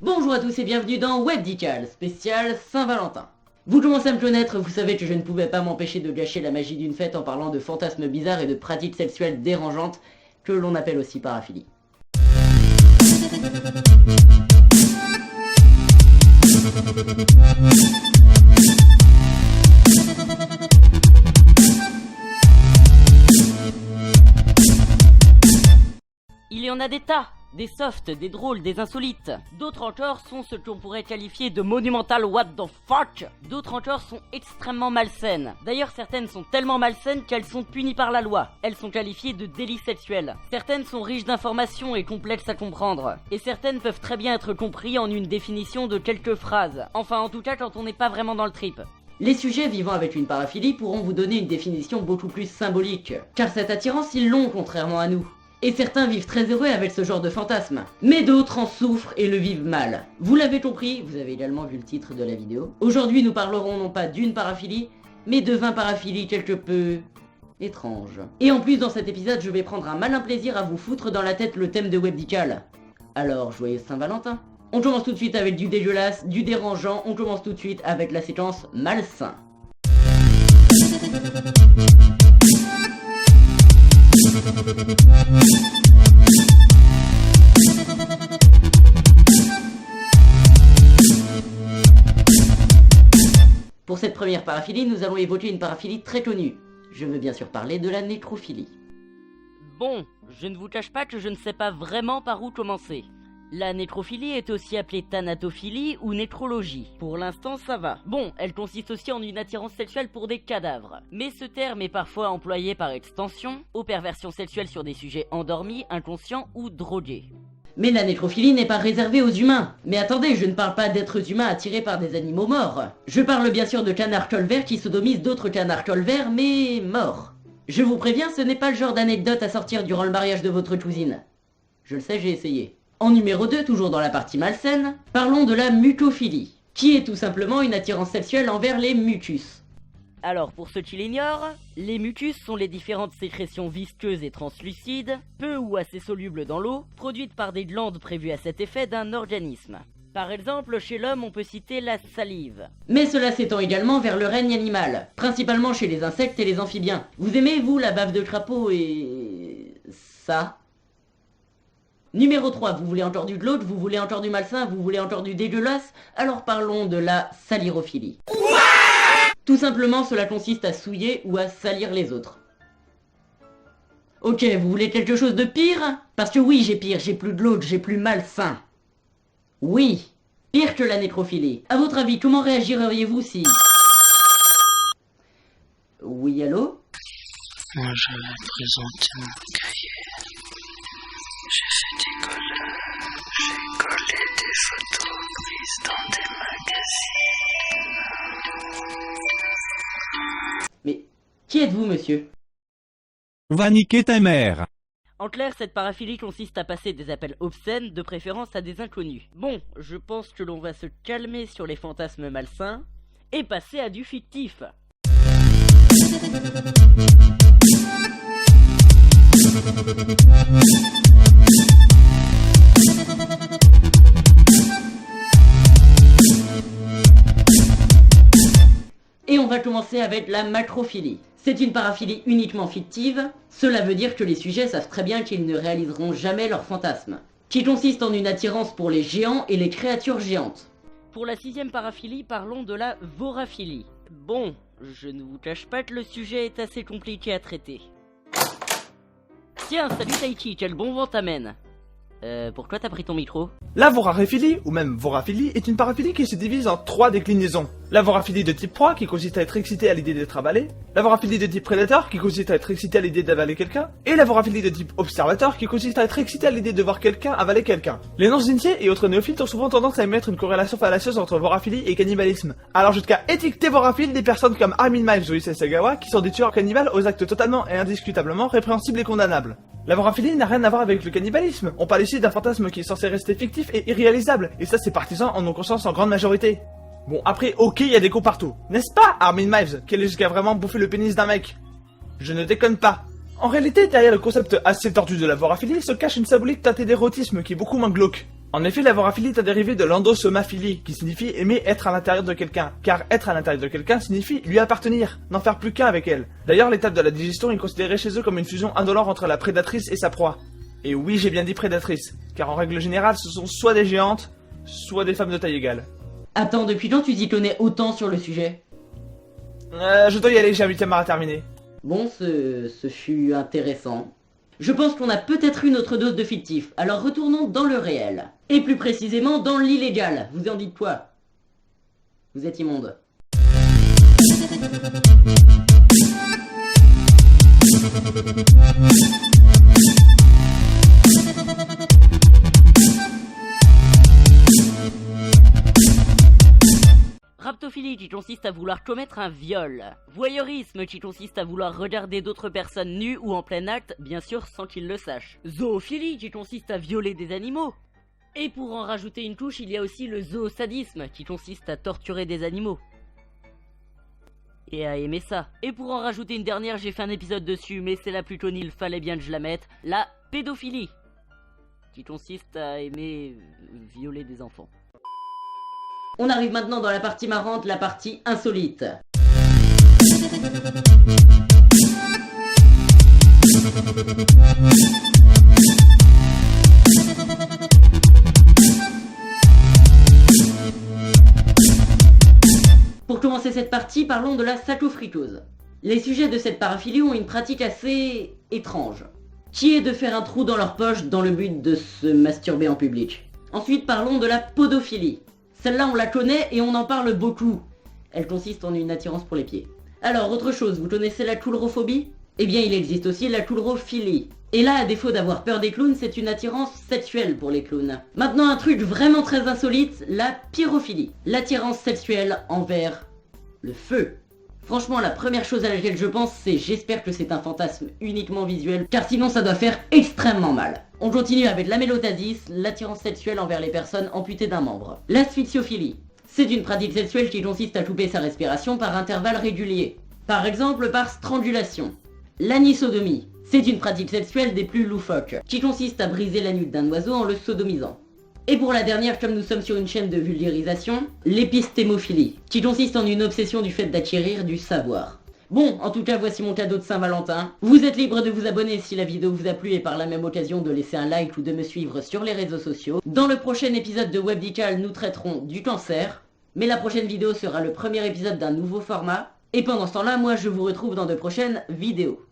Bonjour à tous et bienvenue dans Webdical, spécial Saint-Valentin. Vous commencez à me connaître, vous savez que je ne pouvais pas m'empêcher de gâcher la magie d'une fête en parlant de fantasmes bizarres et de pratiques sexuelles dérangeantes, que l'on appelle aussi paraphilie. Il y en a des tas, des softs, des drôles, des insolites. D'autres encore sont ce qu'on pourrait qualifier de monumental what the fuck. D'autres encore sont extrêmement malsaines. D'ailleurs, certaines sont tellement malsaines qu'elles sont punies par la loi. Elles sont qualifiées de délits sexuels. Certaines sont riches d'informations et complexes à comprendre. Et certaines peuvent très bien être comprises en une définition de quelques phrases. Enfin, en tout cas, quand on n'est pas vraiment dans le trip. Les sujets vivant avec une paraphilie pourront vous donner une définition beaucoup plus symbolique, car cette attirance ils l'ont contrairement à nous. Et certains vivent très heureux avec ce genre de fantasme, mais d'autres en souffrent et le vivent mal. Vous l'avez compris, vous avez également vu le titre de la vidéo. Aujourd'hui nous parlerons non pas d'une paraphilie, mais de 20 paraphilies quelque peu étranges. Et en plus dans cet épisode je vais prendre un malin plaisir à vous foutre dans la tête le thème de Webdical. Alors joyeux Saint-Valentin. On commence tout de suite avec du dégueulasse, du dérangeant, on commence tout de suite avec la séquence malsain. Pour cette première paraphilie, nous allons évoquer une paraphilie très connue. Je veux bien sûr parler de la nécrophilie. Bon, je ne vous cache pas que je ne sais pas vraiment par où commencer. La nécrophilie est aussi appelée thanatophilie ou nécrologie. Pour l'instant, ça va. Bon, elle consiste aussi en une attirance sexuelle pour des cadavres. Mais ce terme est parfois employé par extension aux perversions sexuelles sur des sujets endormis, inconscients ou drogués. Mais la nécrophilie n'est pas réservée aux humains. Mais attendez, je ne parle pas d'êtres humains attirés par des animaux morts. Je parle bien sûr de canards colverts qui sodomisent d'autres canards colverts, mais morts. Je vous préviens, ce n'est pas le genre d'anecdote à sortir durant le mariage de votre cousine. Je le sais, j'ai essayé. En numéro 2, toujours dans la partie malsaine, parlons de la mucophilie, qui est tout simplement une attirance sexuelle envers les mucus. Alors, pour ceux qui l'ignorent, les mucus sont les différentes sécrétions visqueuses et translucides, peu ou assez solubles dans l'eau, produites par des glandes prévues à cet effet d'un organisme. Par exemple, chez l'homme, on peut citer la salive. Mais cela s'étend également vers le règne animal, principalement chez les insectes et les amphibiens. Vous aimez, vous, la bave de crapaud et... ça ? Numéro 3, vous voulez encore du glauque, vous voulez encore du malsain, vous voulez encore du dégueulasse? Alors parlons de la salirophilie. Tout simplement, cela consiste à souiller ou à salir les autres. Ok, vous voulez quelque chose de pire? Parce que oui, j'ai pire, j'ai plus glauque, j'ai plus malsain. Oui, pire que la nécrophilie. À votre avis, comment réagiriez-vous si... Oui, allô? Moi, je vais présenter mon cahier. J'ai fait des collages, j'ai collé des photos prises dans des magazines. Mais qui êtes-vous, monsieur? Va niquer ta mère. En clair, cette paraphilie consiste à passer des appels obscènes, de préférence à des inconnus. Bon, je pense que l'on va se calmer sur les fantasmes malsains et passer à du fictif. Et on va commencer avec la macrophilie. C'est une paraphilie uniquement fictive, cela veut dire que les sujets savent très bien qu'ils ne réaliseront jamais leur fantasme, qui consiste en une attirance pour les géants et les créatures géantes. Pour la 6e paraphilie, parlons de la voraphilie. Bon, je ne vous cache pas que le sujet est assez compliqué à traiter. Tiens, salut Taichi, quel bon vent t'amène. Pourquoi t'as pris ton micro? La voraphilie, ou même voraphilie, est une paraphilie qui se divise en 3 déclinaisons. La voraphilie de type proie, qui consiste à être excité à l'idée d'être avalé, la voraphilie de type prédateur, qui consiste à être excité à l'idée d'avaler quelqu'un, et la voraphilie de type observateur, qui consiste à être excité à l'idée de voir quelqu'un avaler quelqu'un. Les non-initiés et autres néophytes ont souvent tendance à émettre une corrélation fallacieuse entre voraphilie et cannibalisme, alors jusqu'à étiqueter voraphiles des personnes comme Armin Miles ou Issei Sagawa, qui sont des tueurs cannibales aux actes totalement et indiscutablement répréhensibles et condamnables. La voraphilie n'a rien à voir avec le cannibalisme, on parle ici d'un fantasme qui est censé rester fictif et irréalisable, et ça ses partisans en ont conscience en grande majorité. Bon après, ok, il y a des cons partout, n'est-ce pas Armin Miles, qui allait jusqu'à vraiment bouffer le pénis d'un mec? Je ne déconne pas. En réalité, derrière le concept assez tordu de la voraphilie se cache une symbolique teintée d'érotisme qui est beaucoup moins glauque. En effet, la voraphilie est un dérivé de l'endosomaphilie, qui signifie aimer être à l'intérieur de quelqu'un, car être à l'intérieur de quelqu'un signifie lui appartenir, n'en faire plus qu'un avec elle. D'ailleurs, l'étape de la digestion est considérée chez eux comme une fusion indolore entre la prédatrice et sa proie. Et oui, j'ai bien dit prédatrice, car en règle générale, ce sont soit des géantes, soit des femmes de taille égale. Attends, depuis quand tu t'y connais autant sur le sujet? Je dois y aller, j'ai un 8e art à terminer. Bon, ce fut intéressant. Je pense qu'on a peut-être eu notre dose de fictif, alors retournons dans le réel. Et plus précisément dans l'illégal. Vous en dites quoi? Vous êtes immonde. Raptophilie qui consiste à vouloir commettre un viol. Voyeurisme qui consiste à vouloir regarder d'autres personnes nues ou en plein acte, bien sûr sans qu'ils le sachent. Zoophilie qui consiste à violer des animaux. Et pour en rajouter une couche, il y a aussi le zoosadisme qui consiste à torturer des animaux. Et à aimer ça. Et pour en rajouter une dernière, j'ai fait un épisode dessus, mais c'est la plus connue, il fallait bien que je la mette. La pédophilie qui consiste à aimer violer des enfants. On arrive maintenant dans la partie marrante, la partie insolite. Pour commencer cette partie, parlons de la sapofritose. Les sujets de cette paraphilie ont une pratique assez étrange, qui est de faire un trou dans leur poche dans le but de se masturber en public. Ensuite, parlons de la podophilie. Celle-là, on la connaît et on en parle beaucoup. Elle consiste en une attirance pour les pieds. Alors, autre chose, vous connaissez la coulrophobie? Eh bien, il existe aussi la coulrophilie. Et là, à défaut d'avoir peur des clowns, c'est une attirance sexuelle pour les clowns. Maintenant, un truc vraiment très insolite, la pyrophilie. L'attirance sexuelle envers le feu. Franchement, la première chose à laquelle je pense, c'est j'espère que c'est un fantasme uniquement visuel, car sinon ça doit faire extrêmement mal. On continue avec la mélotasis, l'attirance sexuelle envers les personnes amputées d'un membre. L'asphyxiophilie. C'est une pratique sexuelle qui consiste à couper sa respiration par intervalles réguliers. Par exemple par strangulation. L'anisodomie. C'est une pratique sexuelle des plus loufoques, qui consiste à briser la nuque d'un oiseau en le sodomisant. Et pour la dernière, comme nous sommes sur une chaîne de vulgarisation, l'épistémophilie, qui consiste en une obsession du fait d'acquérir du savoir. Bon, en tout cas, voici mon cadeau de Saint-Valentin. Vous êtes libre de vous abonner si la vidéo vous a plu et par la même occasion de laisser un like ou de me suivre sur les réseaux sociaux. Dans le prochain épisode de Webdical, nous traiterons du cancer, mais la prochaine vidéo sera le premier épisode d'un nouveau format. Et pendant ce temps-là, moi je vous retrouve dans de prochaines vidéos.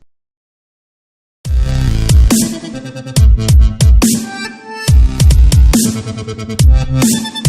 Thank you.